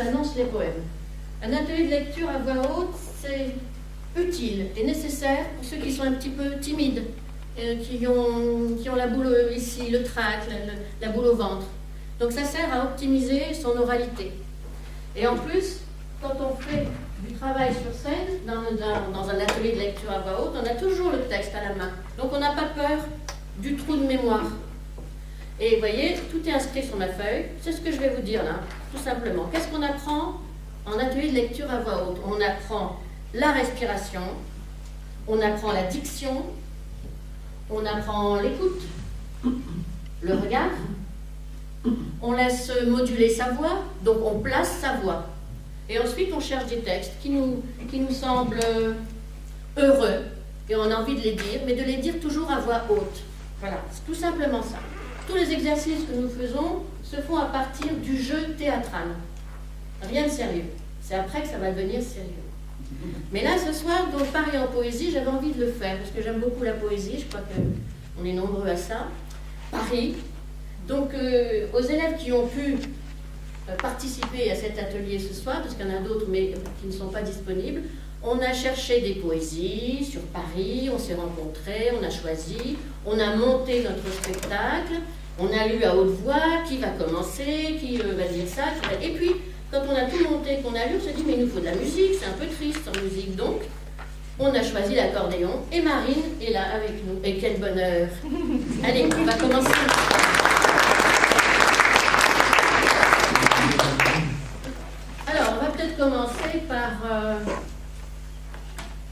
Annonce les poèmes. Un atelier de lecture à voix haute, c'est utile et nécessaire pour ceux qui sont un petit peu timides, qui ont la boule ici, le trac, la boule au ventre. Donc ça sert à optimiser son oralité. Et en plus, quand on fait du travail sur scène, dans un atelier de lecture à voix haute, on a toujours le texte à la main. Donc on n'a pas peur du trou de mémoire. Et vous voyez, tout est inscrit sur ma feuille. C'est ce que je vais vous dire là, tout simplement. Qu'est-ce qu'on apprend en atelier de lecture à voix haute? On apprend la respiration, on apprend la diction, on apprend l'écoute, le regard, on laisse moduler sa voix, donc on place sa voix. Et ensuite, on cherche des textes qui nous semblent heureux, et on a envie de les dire, mais de les dire toujours à voix haute. Voilà, c'est tout simplement ça. Tous les exercices que nous faisons se font à partir du jeu théâtral. Rien de sérieux. C'est après que ça va devenir sérieux. Mais là, ce soir, donc Paris en poésie, j'avais envie de le faire, parce que j'aime beaucoup la poésie, je crois qu'on est nombreux à ça. Paris. Donc, aux élèves qui ont pu participer à cet atelier ce soir, parce qu'il y en a d'autres, mais qui ne sont pas disponibles, on a cherché des poésies sur Paris, on s'est rencontrés, on a choisi, on a monté notre spectacle, on a lu à haute voix qui va commencer, qui va dire ça, et puis quand on a tout monté, qu'on a lu, on s'est dit mais il nous faut de la musique, c'est un peu triste sans musique, donc on a choisi l'accordéon et Marine est là avec nous, et quel bonheur. Allez, on va commencer. Alors, on va peut-être commencer par...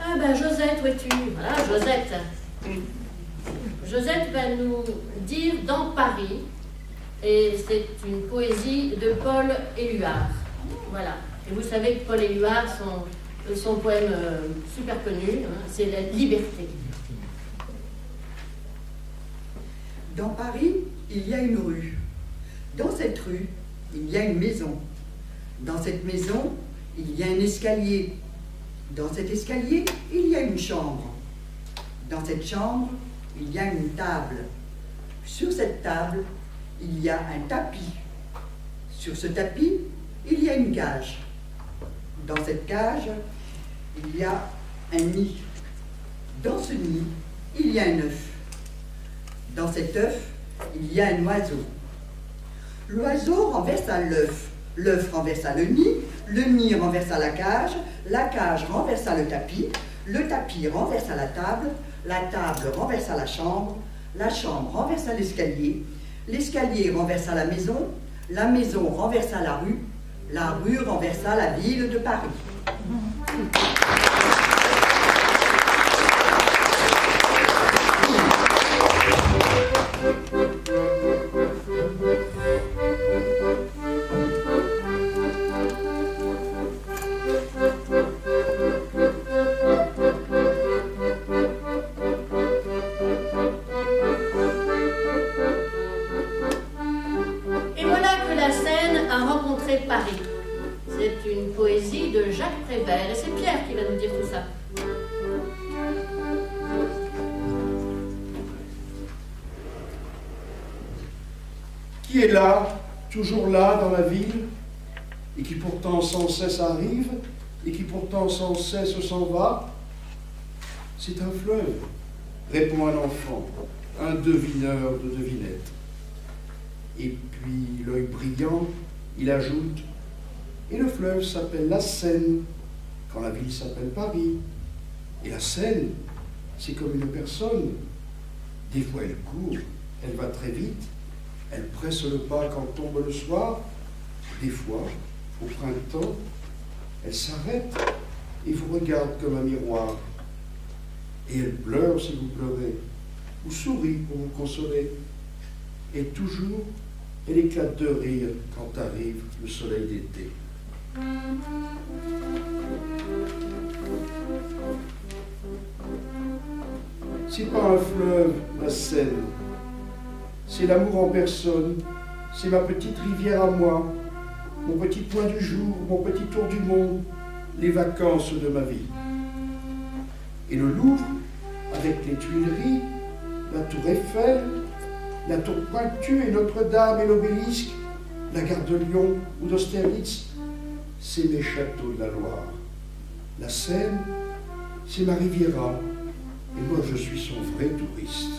Ah ben Josette, où es-tu? Voilà, Josette. Josette va nous dire Dans Paris, et c'est une poésie de Paul Éluard. Voilà. Et vous savez que Paul Éluard, son poème super connu, hein, c'est La liberté. Dans Paris, il y a une rue. Dans cette rue, il y a une maison. Dans cette maison, il y a un escalier. Dans cet escalier, il y a une chambre. Dans cette chambre, il y a une table. Sur cette table, il y a un tapis. Sur ce tapis, il y a une cage. Dans cette cage, il y a un nid. Dans ce nid, il y a un œuf. Dans cet œuf, il y a un oiseau. L'oiseau renversa l'œuf. L'œuf renversa le nid renversa la cage renversa le tapis renversa la table renversa la chambre renversa l'escalier renversa la maison renversa la rue renversa la ville de Paris. Qui est là, toujours là dans la ville, et qui pourtant sans cesse arrive, et qui pourtant sans cesse s'en va? C'est un fleuve, répond un enfant, un devineur de devinettes. Et puis, l'œil brillant, il ajoute, et le fleuve s'appelle la Seine, quand la ville s'appelle Paris. Et la Seine, c'est comme une personne. Des fois, elle court, elle va très vite, elle presse le pas quand tombe le soir. Des fois, au printemps, elle s'arrête et vous regarde comme un miroir. Et elle pleure si vous pleurez, ou sourit pour vous consoler. Et toujours, elle éclate de rire quand arrive le soleil d'été. C'est pas un fleuve, la Seine. C'est l'amour en personne, c'est ma petite rivière à moi, mon petit point du jour, mon petit tour du monde, les vacances de ma vie. Et le Louvre, avec les Tuileries, la Tour Eiffel, la Tour Pointue et Notre-Dame et l'Obélisque, la gare de Lyon ou d'Austerlitz, c'est mes châteaux de la Loire. La Seine, c'est ma Riviera. Et moi, je suis son vrai touriste.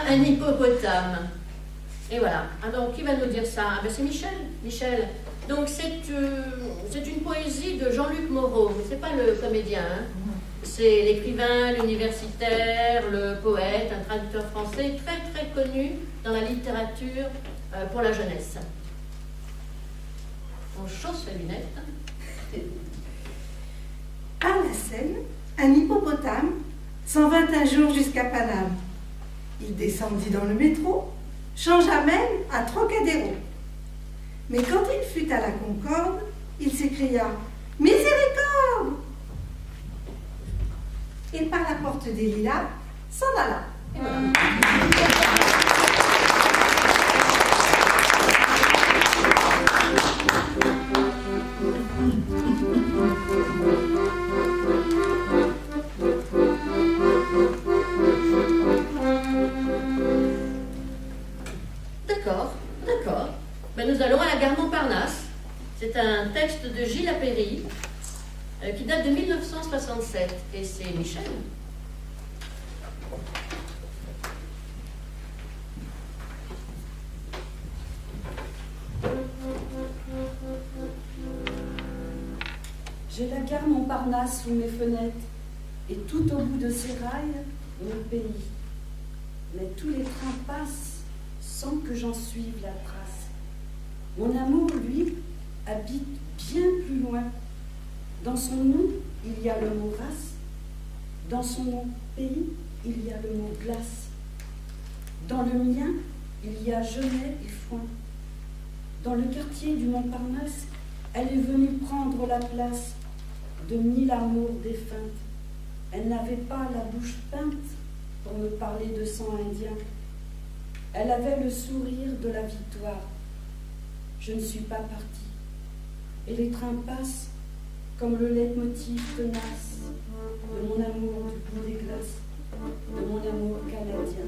Un hippopotame. Et voilà. Alors, qui va nous dire ça? Ah ben, c'est Michel. Michel. Donc, c'est une poésie de Jean-Luc Moreau. C'est pas le comédien. Hein. C'est l'écrivain, l'universitaire, le poète, un traducteur français très très connu dans la littérature pour la jeunesse. On chausse les lunettes. À la Seine, un hippopotame, 121 jours jusqu'à Paname. Il descendit dans le métro, changea même à Trocadéro. Mais quand il fut à la Concorde, il s'écria « Miséricorde !» Et par la porte des Lilas, s'en alla. Et voilà. D'accord. Ben, nous allons à la gare Montparnasse. C'est un texte de Gilles Apéry qui date de 1967. Et c'est Michel. J'ai la gare Montparnasse sous mes fenêtres, et tout au bout de ces rails, mon pays. Mais tous les trains passent sans que j'en suive la trace. Mon amour, lui, habite bien plus loin. Dans son nom, il y a le mot race. Dans son pays, il y a le mot glace. Dans le mien, il y a genêt et foin. Dans le quartier du Montparnasse, elle est venue prendre la place de mille amours défuntes. Elle n'avait pas la bouche peinte pour me parler de sang indien. Elle avait le sourire de la victoire. Je ne suis pas partie. Et les trains passent comme le leitmotiv tenace de mon amour du bout des glaces, de mon amour canadien.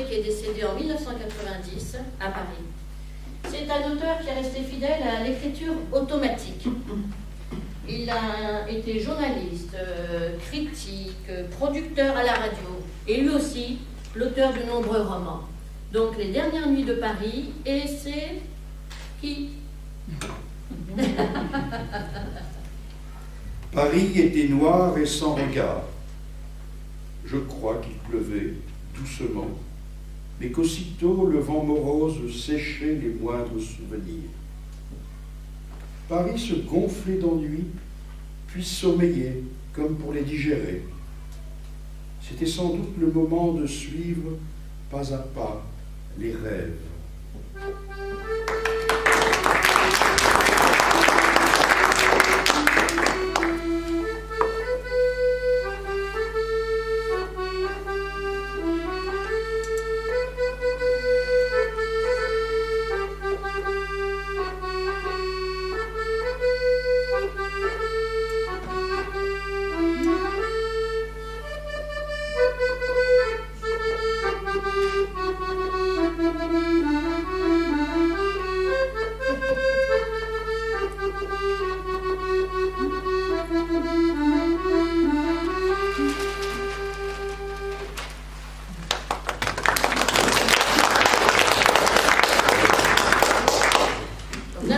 Qui est décédé en 1990 à Paris. C'est un auteur qui est resté fidèle à l'écriture automatique. Il a été journaliste, critique, producteur à la radio et lui aussi l'auteur de nombreux romans. Donc Les Dernières Nuits de Paris, et c'est qui? Paris était noir et sans regard. Je crois qu'il pleuvait doucement, mais qu'aussitôt le vent morose séchait les moindres souvenirs. Paris se gonflait d'ennui, puis sommeillait, comme pour les digérer. C'était sans doute le moment de suivre, pas à pas, les rêves.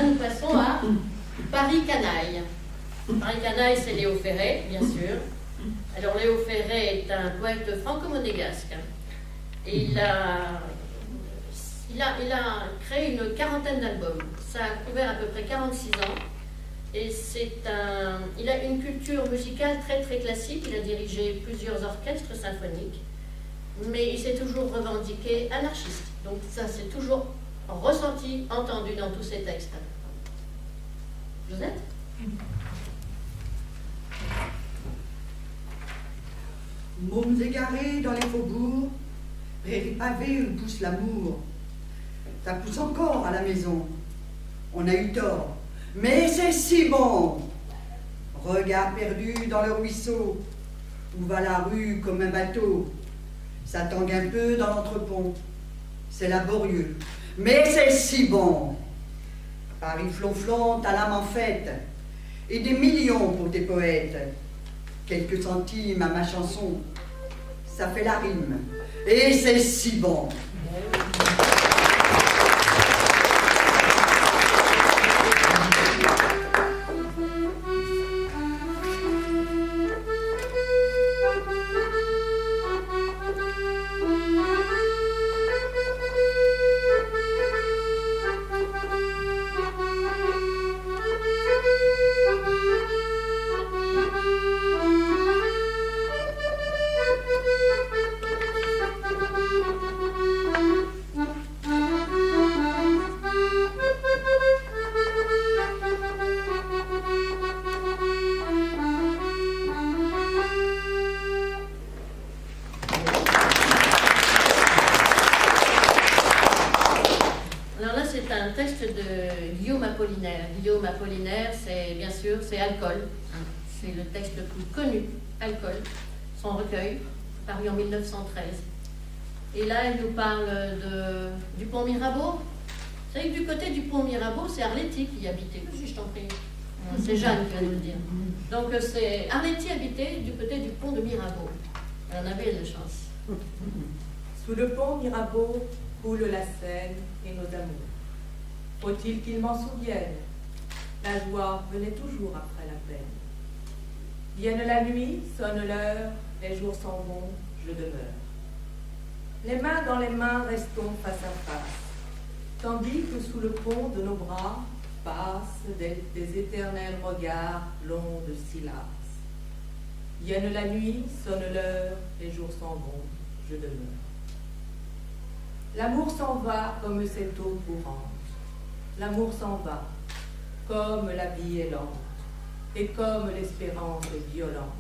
nous passons à Paris Canaille. Paris Canaille, c'est Léo Ferré, bien sûr. Alors Léo Ferré est un poète franco-monégasque. Et il a créé une quarantaine d'albums. Ça a couvert à peu près 46 ans. Et il a une culture musicale très très classique. Il a dirigé plusieurs orchestres symphoniques. Mais il s'est toujours revendiqué anarchiste. Donc ça, c'est toujours ressenti, entendu dans tous ses textes. Josette ? Mômes égarés dans les faubourgs, prairies pavées où pousse l'amour. Ça pousse encore à la maison. On a eu tort, mais c'est si bon. Regard perdu dans le ruisseau, où va la rue comme un bateau. Ça tangue un peu dans l'entrepont. C'est laborieux, mais c'est si bon. Paris flonflon, ta l'âme en fête, et des millions pour tes poètes. Quelques centimes à ma chanson, ça fait la rime, et c'est si bon. Guillaume Apollinaire, c'est bien sûr, c'est Alcool. C'est le texte le plus connu, Alcool, son recueil, paru en 1913. Et là, il nous parle du pont Mirabeau. Vous savez que du côté du pont Mirabeau, c'est Arletty qui y habitait. Si je t'en prie. C'est Jeanne qui va nous le dire. Donc, c'est Arletty habitait du côté du pont de Mirabeau. Elle en avait de chance. Sous le pont Mirabeau coule la Seine et nos amours. Faut-il qu'ils m'en souviennent? La joie venait toujours après la peine. Vienne la nuit, sonne l'heure, les jours s'en vont, je demeure. Les mains dans les mains, restons face à face, tandis que sous le pont de nos bras passent des éternels regards longs de silence. Vienne la nuit, sonne l'heure, les jours s'en vont, je demeure. L'amour s'en va comme cette eau courante. L'amour s'en va, comme la vie est lente, et comme l'espérance est violente.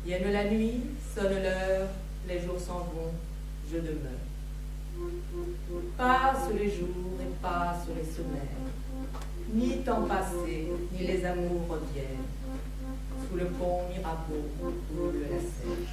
Vienne la nuit, sonne l'heure, les jours s'en vont, je demeure. Passent les jours et passent les semaines, ni temps passé, ni les amours reviennent. Sous le pont Mirabeau coule la Seine.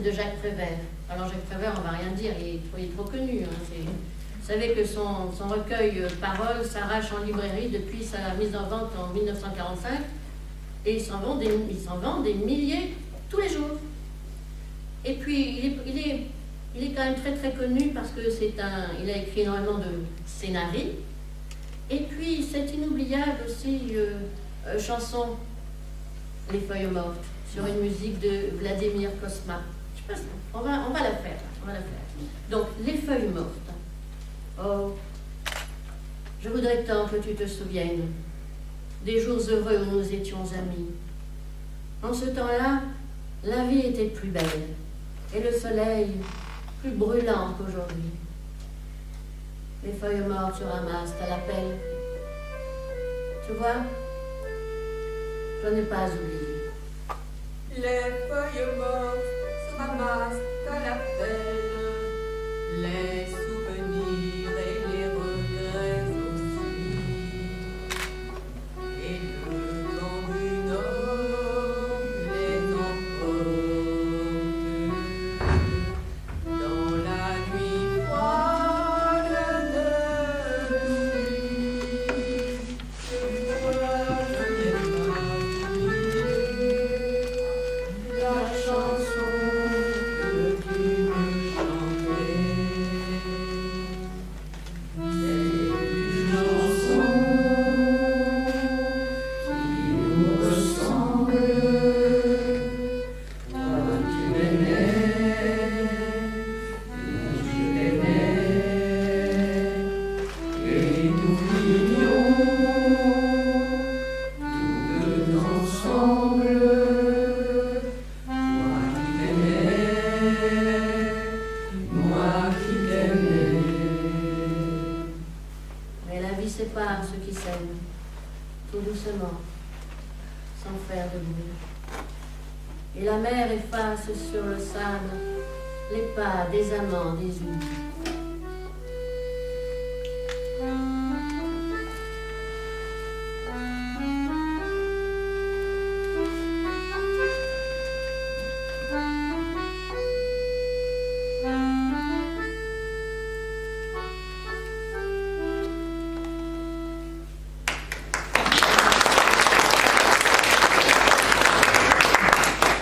De Jacques Prévert. Alors Jacques Prévert, on ne va rien dire, il est trop connu. Vous savez que son recueil Paroles s'arrache en librairie depuis sa mise en vente en 1945 et il s'en vend des milliers tous les jours. Et puis il est quand même très très connu parce que il a écrit énormément de scénarios. Et puis c'est inoubliable aussi chanson Les Feuilles Mortes sur une musique de Vladimir Kosma. On va la faire, Donc, les feuilles mortes. Oh, je voudrais tant que tu te souviennes des jours heureux où nous étions amis. En ce temps-là, la vie était plus belle et le soleil plus brûlant qu'aujourd'hui. Les feuilles mortes se ramassent à la pelle. Tu vois, je n'ai pas oublié. Les feuilles mortes se ramassent à la pelle, les souvenirs et les regrets aussi. Et le vent du nord les emporte dans la nuit froide de nuit. La chanson que tu me chantais, c'est une chanson qui nous ressemble. Toi tu m'aimais, je t'aimais, et nous vivions tous deux ensemble. Moi qui t'aimais, moi qui t'aimais. Mais la vie sépare ceux qui s'aiment, tout doucement, sans faire de bruit. Et la mer efface sur le sable les pas des amants désunis.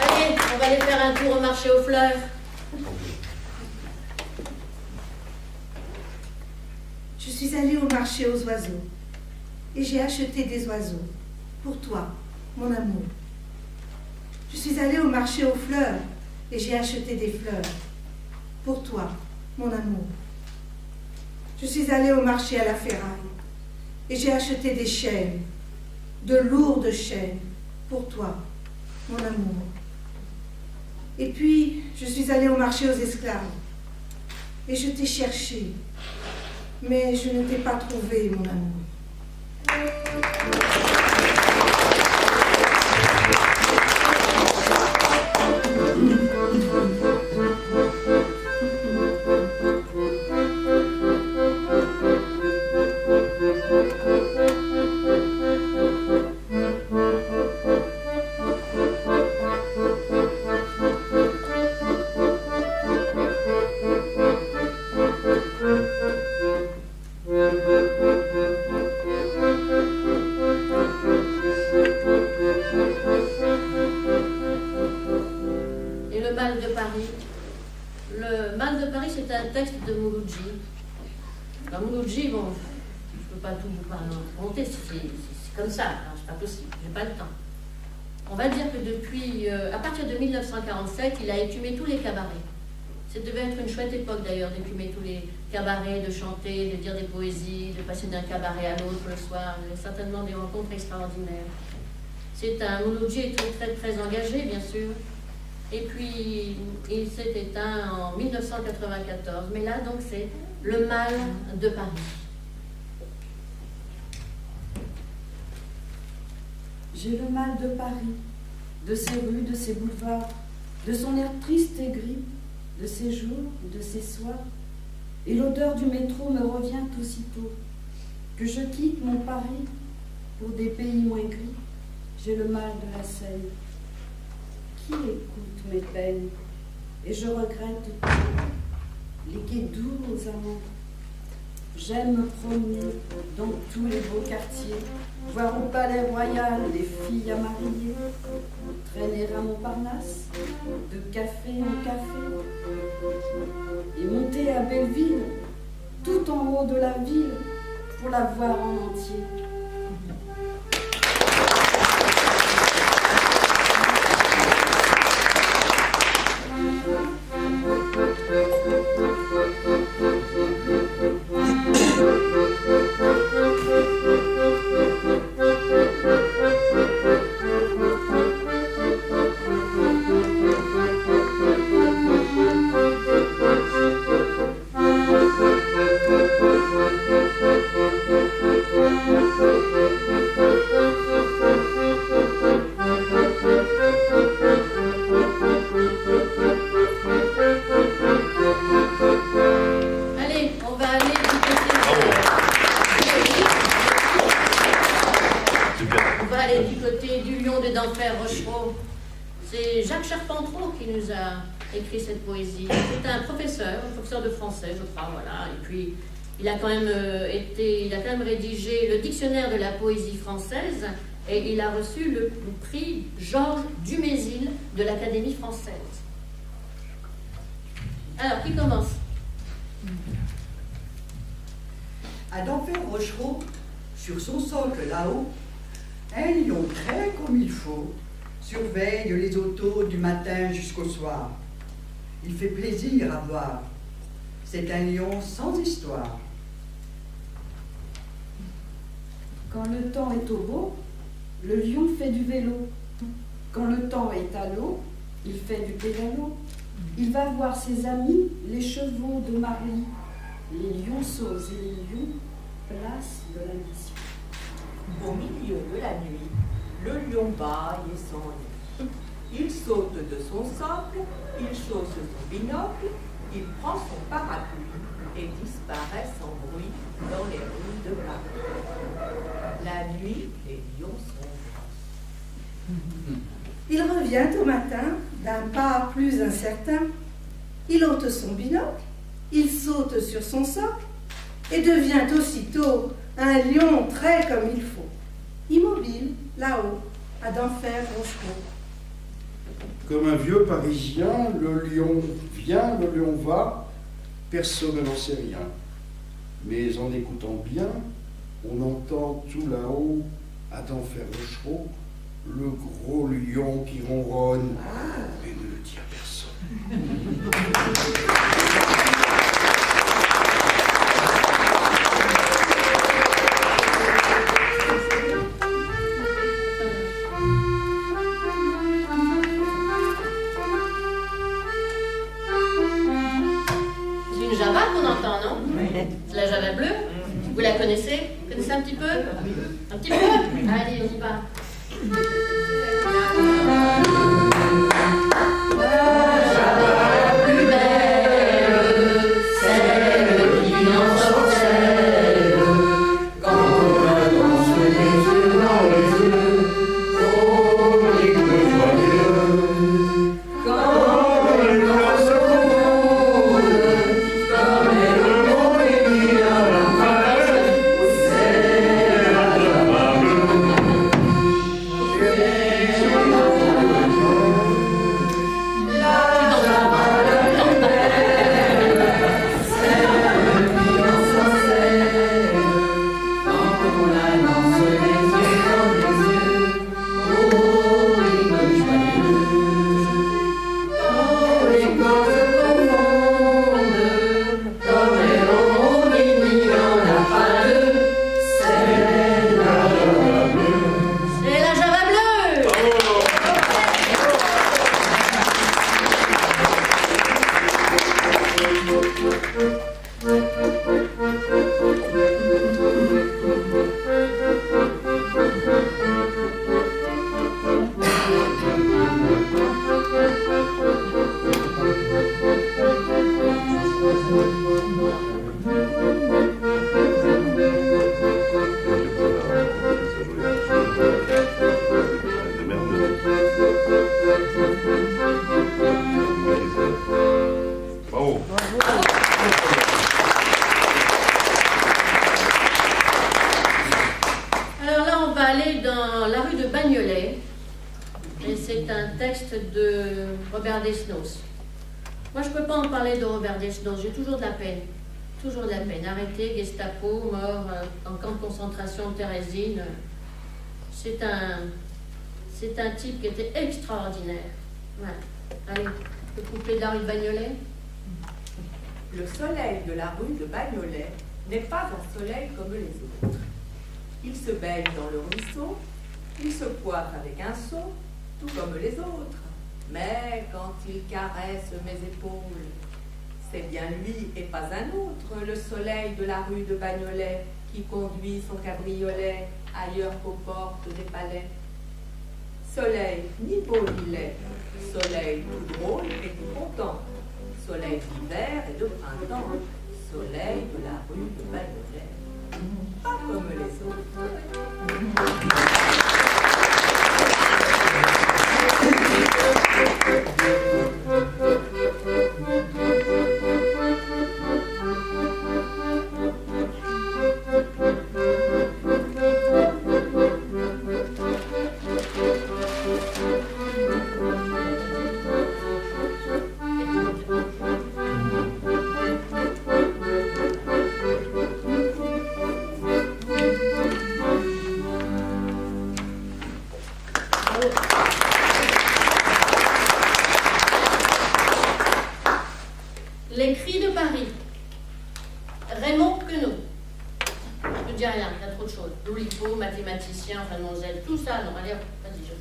Allez, on va aller faire un tour au marché aux fleurs. Je suis allée au marché aux oiseaux et j'ai acheté des oiseaux pour toi, mon amour. Je suis allée au marché aux fleurs et j'ai acheté des fleurs pour toi, mon amour. Je suis allée au marché à la ferraille et j'ai acheté des chaînes, de lourdes chaînes pour toi, mon amour. Et puis, je suis allée au marché aux esclaves et je t'ai cherché, mais je ne t'ai pas trouvé, mon amour. Et le mal de Paris. Le mal de Paris, c'est un texte de Mouloudji. Alors, Mouloudji, bon, je ne peux pas tout vous raconter, c'est comme ça, alors c'est pas possible, j'ai pas le temps. On va dire que depuis, à partir de 1947, il a écumé tous les cabarets. Ça devait être une chouette époque d'ailleurs, d'écumer tous les cabarets, de chanter, de dire des poésies, de passer d'un cabaret à l'autre le soir. Il y a certainement des rencontres extraordinaires. C'est un Mouloudji est très, très engagé, bien sûr. Et puis, il s'est éteint en 1994. Mais là, donc, c'est le mal de Paris. J'ai le mal de Paris, de ses rues, de ses boulevards, de son air triste et gris, de ses jours, de ses soirs. Et l'odeur du métro me revient aussitôt. Que je quitte mon Paris pour des pays moins gris, j'ai le mal de la Seine. Qui écoute mes peines? Et je regrette tout, les quais doux aux amants. J'aime me promener dans tous les beaux quartiers, voir au palais royal les filles à marier, traîner à Montparnasse, de café en café, et monter à Belleville, tout en haut de la ville, pour la voir en entier. d'Enfer Rochereau. C'est Jacques Charpentreau qui nous a écrit cette poésie. C'est un professeur de français, je crois, voilà. Et puis, il a quand même rédigé le dictionnaire de la poésie française et il a reçu le prix Georges Dumézil de l'Académie française. Alors, qui commence? À d'Enfer Rochereau, sur son socle là-haut, un lion très comme il faut surveille les autos du matin jusqu'au soir. Il fait plaisir à voir. C'est un lion sans histoire. Quand le temps est au beau, le lion fait du vélo. Quand le temps est à l'eau, il fait du pédalo. Il va voir ses amis, les chevaux de Marie, les lionceaux et les lions, place de la mission. Au milieu de la nuit, le lion bâille et s'ennuie. Il saute de son socle, il chausse son binocle, il prend son parapluie et disparaît sans bruit dans les rues de Paris. La nuit, les lions sont grands. Il revient au matin d'un pas plus incertain. Il ôte son binocle, il saute sur son socle et devient aussitôt un lion très comme il faut, immobile là-haut, à d'Enfer Rochereau. Comme un vieux Parisien, le lion vient, le lion va, personne n'en sait rien. Mais en écoutant bien, on entend tout là-haut, à d'Enfer Rochereau, le gros lion qui ronronne et ne le dit à personne. C'est une java qu'on entend, non? C'est la java bleue. Vous la connaissez? Vous connaissez un petit peu? Un petit peu? Allez, on y va. J'ai toujours de la peine. Arrêté, Gestapo, mort en camp de concentration Thérésine. C'est un type qui était extraordinaire. Ouais. Allez, le couplet d'Henri de Bagnolet. Le soleil de la rue de Bagnolet n'est pas un soleil comme les autres. Il se baigne dans le ruisseau, il se coiffe avec un seau, tout comme les autres. Mais quand il caresse mes épaules, c'est bien lui et pas un autre, le soleil de la rue de Bagnolet, qui conduit son cabriolet ailleurs qu'aux portes des palais. Soleil ni beau ni laid, soleil tout drôle et tout content, soleil d'hiver et de printemps, soleil de la rue de Bagnolet, pas comme les autres. Oulipo, mathématicien, enfin Monzel, tout ça, non, allez, vas-y, je...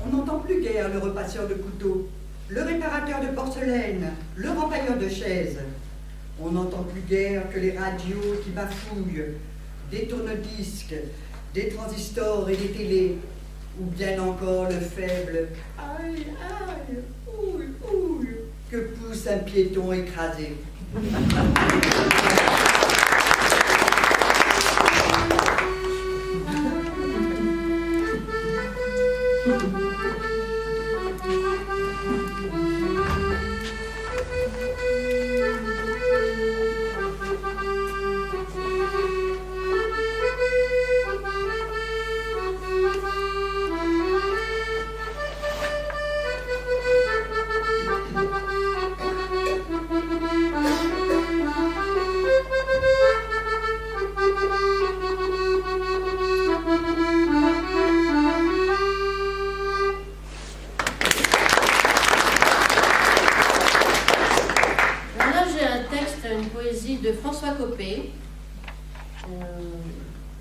On n'entend plus guère le repasseur de couteaux, le réparateur de porcelaine, le rempailleur de chaises. On n'entend plus guère que les radios qui bafouillent, des tourne-disques, des transistors et des télés, ou bien encore le faible « aïe, aïe, ouille, ouille » que pousse un piéton écrasé.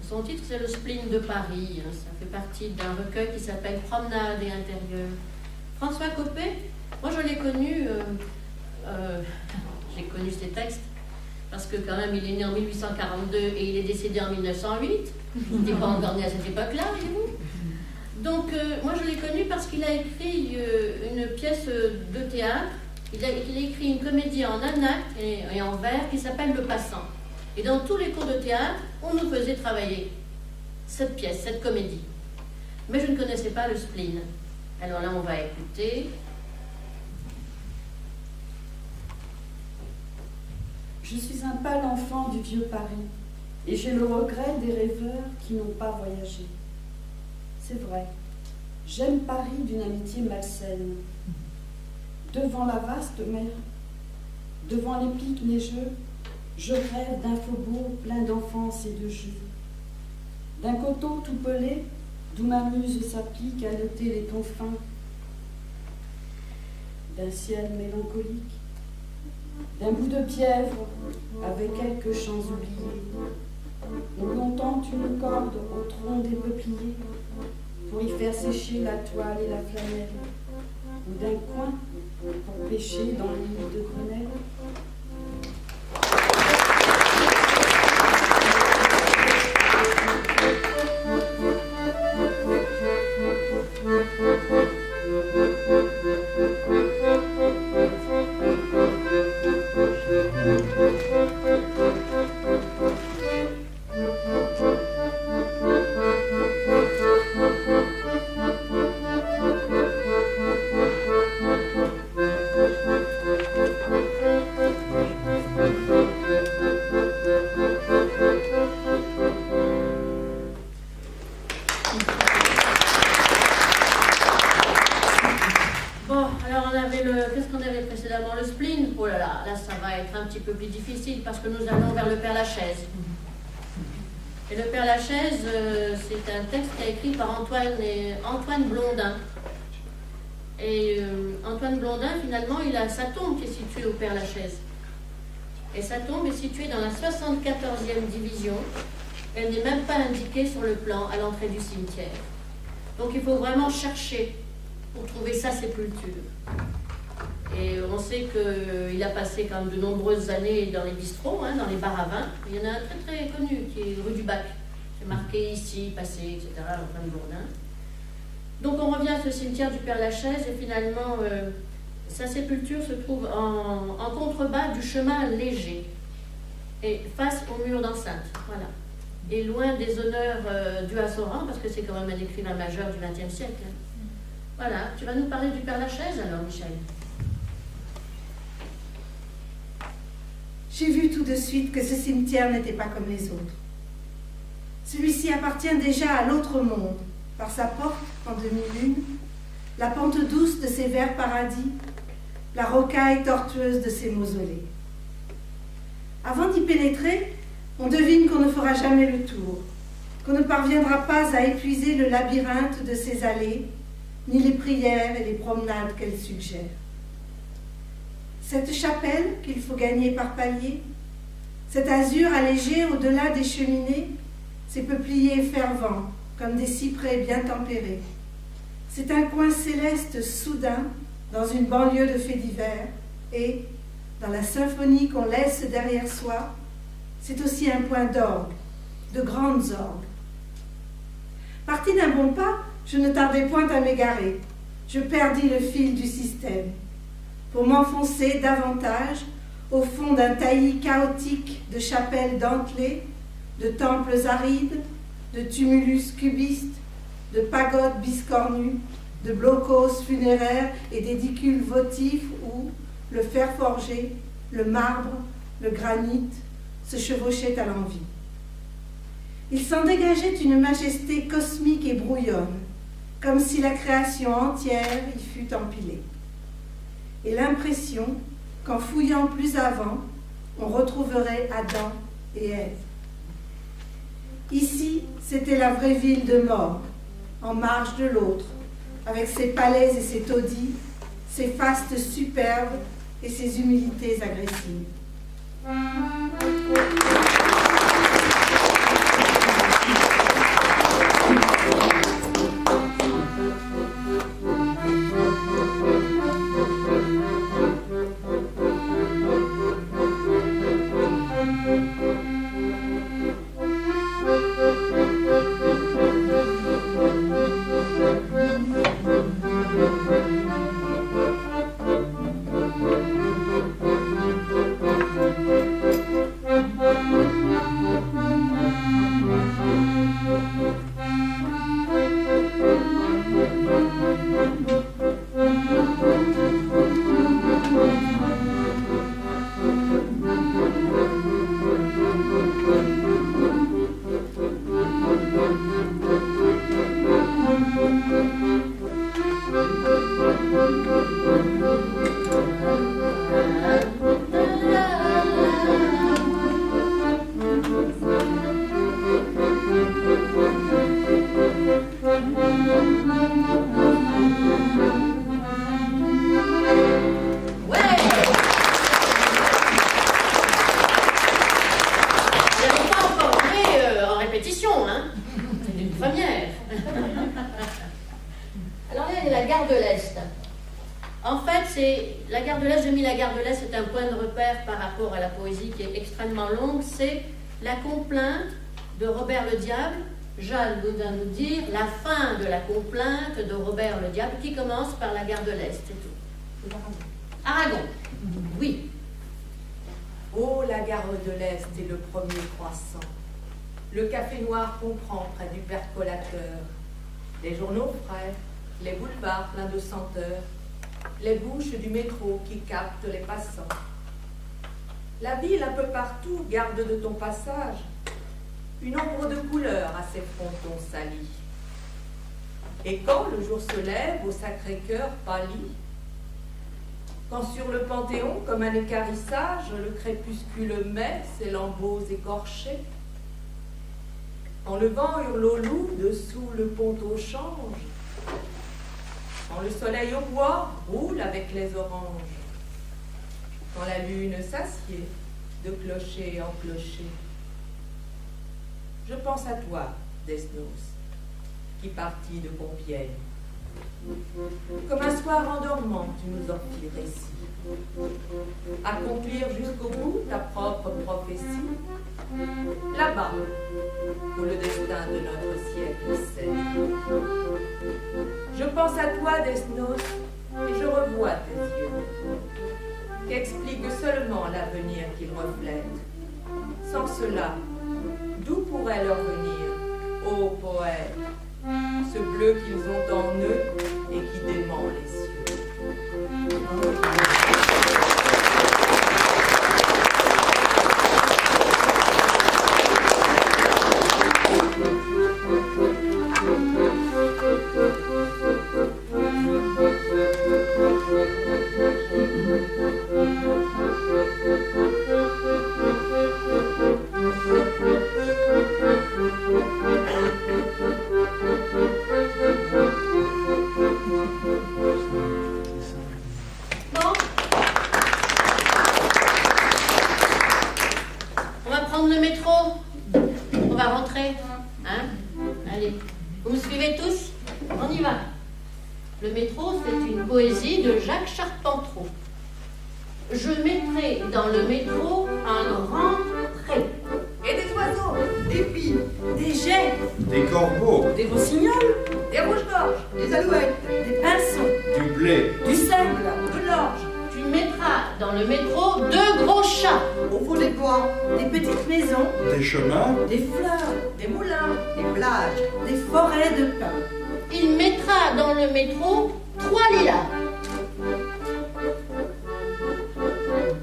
Son titre, c'est le spleen de Paris. Ça fait partie d'un recueil qui s'appelle Promenade et intérieur. François Coppée, moi je l'ai connu, j'ai connu ses textes, parce que quand même il est né en 1842 et il est décédé en 1908. Il n'était pas encore né à cette époque-là, voyez-vous. Donc moi je l'ai connu parce qu'il a écrit une pièce de théâtre. Il a écrit une comédie en un acte et en vers qui s'appelle Le Passant. Et dans tous les cours de théâtre, on nous faisait travailler cette pièce, cette comédie. Mais je ne connaissais pas le spleen. Alors là, on va écouter. Je suis un pâle enfant du vieux Paris, et j'ai le regret des rêveurs qui n'ont pas voyagé. C'est vrai, j'aime Paris d'une amitié malsaine. Devant la vaste mer, devant les pics neigeux, je rêve d'un faubourg plein d'enfance et de jeux, d'un coteau tout pelé, d'où ma muse s'applique à noter les tons fins, d'un ciel mélancolique, d'un bout de pièvre avec quelques champs oubliés, où l'on tente une corde au tronc des peupliers pour y faire sécher la toile et la flanelle, ou d'un coin pour pêcher dans l'île de Grenelle. Parce que nous allons vers le Père-Lachaise. Et le Père-Lachaise, c'est un texte qui est écrit par Antoine Blondin. Et Antoine Blondin, finalement, il a sa tombe qui est située au Père-Lachaise. Et sa tombe est située dans la 74e division. Elle n'est même pas indiquée sur le plan à l'entrée du cimetière. Donc il faut vraiment chercher pour trouver sa sépulture. Et on sait qu'il a passé quand même de nombreuses années dans les bistrots, dans les bars à vin. Il y en a un très très connu qui est rue du Bac. C'est marqué ici, passé, etc. Antoine Blondin. Donc on revient à ce cimetière du Père-Lachaise et finalement sa sépulture se trouve en contrebas du chemin léger et face au mur d'enceinte. Voilà. Et loin des honneurs dus à son rang, parce que c'est quand même un écrivain majeur du XXe siècle. Voilà. Tu vas nous parler du Père-Lachaise alors, Michel? J'ai vu tout de suite que ce cimetière n'était pas comme les autres. Celui-ci appartient déjà à l'autre monde, par sa porte en demi-lune, la pente douce de ses verts paradis, la rocaille tortueuse de ses mausolées. Avant d'y pénétrer, on devine qu'on ne fera jamais le tour, qu'on ne parviendra pas à épuiser le labyrinthe de ses allées, ni les prières et les promenades qu'elle suggère. Cette chapelle qu'il faut gagner par paliers Cet azur allégé au-delà des cheminées, ces peupliers fervents, comme des cyprès bien tempérés. C'est un coin céleste soudain dans une banlieue de faits divers et, dans la symphonie qu'on laisse derrière soi, c'est aussi un point d'orgue, de grandes orgues. Parti d'un bon pas, je ne tardai point à m'égarer. Je perdis le fil du système pour m'enfoncer davantage au fond d'un taillis chaotique de chapelles dentelées, de temples arides, de tumulus cubistes, de pagodes biscornues, de blocos funéraires et d'édicules votifs où le fer forgé, le marbre, le granit se chevauchaient à l'envi. Il s'en dégageait une majesté cosmique et brouillonne, comme si la création entière y fût empilée. Et l'impression qu'en fouillant plus avant, on retrouverait Adam et Ève. Ici, c'était la vraie ville de mort, en marge de l'autre, avec ses palais et ses taudis, ses fastes superbes et ses humilités agressives. C'est la complainte de Robert le Diable. Jeanne va nous dire la fin de la complainte de Robert le Diable qui commence par la gare de l'Est, c'est tout. Aragon. Oui. Oh, la gare de l'Est est le premier croissant. Le café noir qu'on prend près du percolateur. Les journaux frais, les boulevards pleins de senteurs, les bouches du métro qui captent les passants. La ville, un peu partout, garde de ton passage une ombre de couleur à ses frontons salis. Et quand le jour se lève, au Sacré-Cœur pâlit, quand sur le Panthéon, comme un équarrissage, le crépuscule met ses lambeaux écorchés, quand le vent hurle au loup dessous le pont au change, quand le soleil au bois roule avec les oranges, quand la lune s'assied de clocher en clocher. Je pense à toi, Desnos, qui partis de Compiègne. Comme un soir en dormant, tu nous en fis récit. Accomplir jusqu'au bout ta propre prophétie. Là-bas, où le destin de notre siècle s'est. Je pense à toi, Desnos, et je revois tes yeux, qu'explique seulement l'avenir qu'ils reflètent. Sans cela, d'où pourrait leur venir, ô poète, ce bleu qu'ils ont en eux et qui dément les cieux? Bon, prendre le métro. On va rentrer. Hein? Allez, vous me suivez tous? On y va. Le métro, c'est une poésie de Jacques Charpentreau. Je mettrai dans le métro un grand trait. Et des oiseaux, Des pies, Des jets, Des corbeaux, Des rossignols, des rouges-gorges, des alouettes, des pinsons, du blé, du seigle, de l'orge, Tu mettras dans le métro 2 gros chats. au fond des bois, des petites maisons, des chemins, des fleurs, des moulins, des plages, des forêts de pins. Il mettra dans le métro 3 lilas.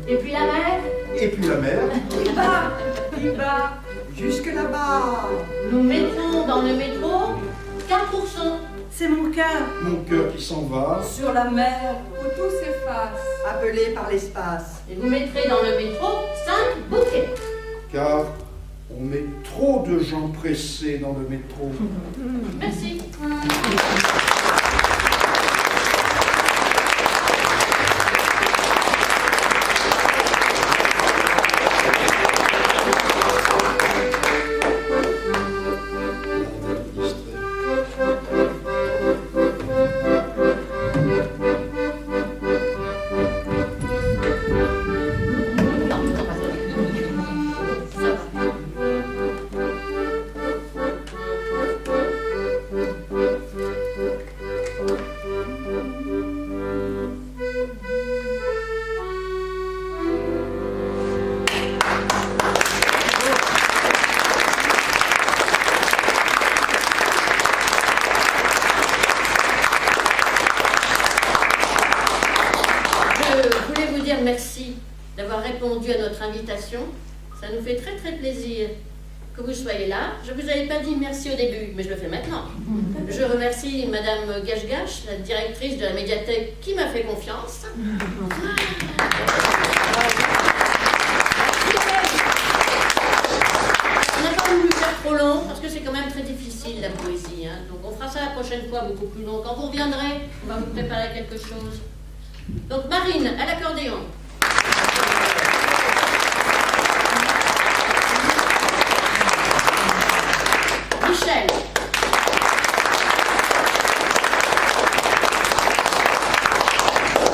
Et puis la mer, et puis la mer, qui bat, jusque là-bas. nous mettrons dans le métro 4 oursons. C'est mon cœur. mon cœur qui s'en va, sur la mer, où tout s'efface. Appelé par l'espace. Et vous mettrez dans le métro 5 bouquets. car on met trop de gens pressés dans le métro. Merci. Je voulais vous dire merci d'avoir répondu à notre invitation. Ça nous fait très très plaisir que vous soyez là. Je ne vous avais pas dit merci au début, mais je le fais maintenant. Je remercie Madame Gache-Gache, la directrice de la médiathèque, qui m'a fait confiance. On n'a pas voulu faire trop long, parce que c'est quand même très difficile la poésie. Hein. Donc on fera ça la prochaine fois beaucoup plus long. Quand vous reviendrez, on va vous préparer quelque chose. Donc Marine, à l'accordéon. Michel.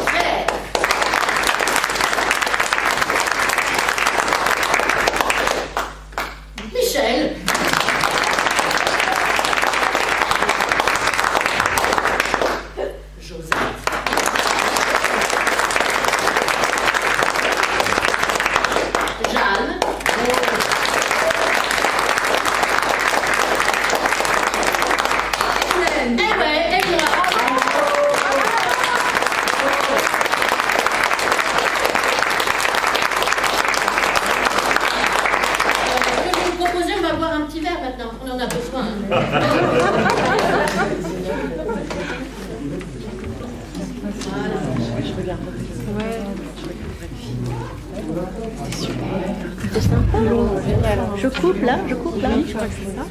Claire. Michel. Joseph. Jeanne. Hélène, Eh ouais, et moi. Ce que je vais vous proposer, on va boire un petit verre maintenant. On en a besoin. Je coupe là, je crois que c'est ça.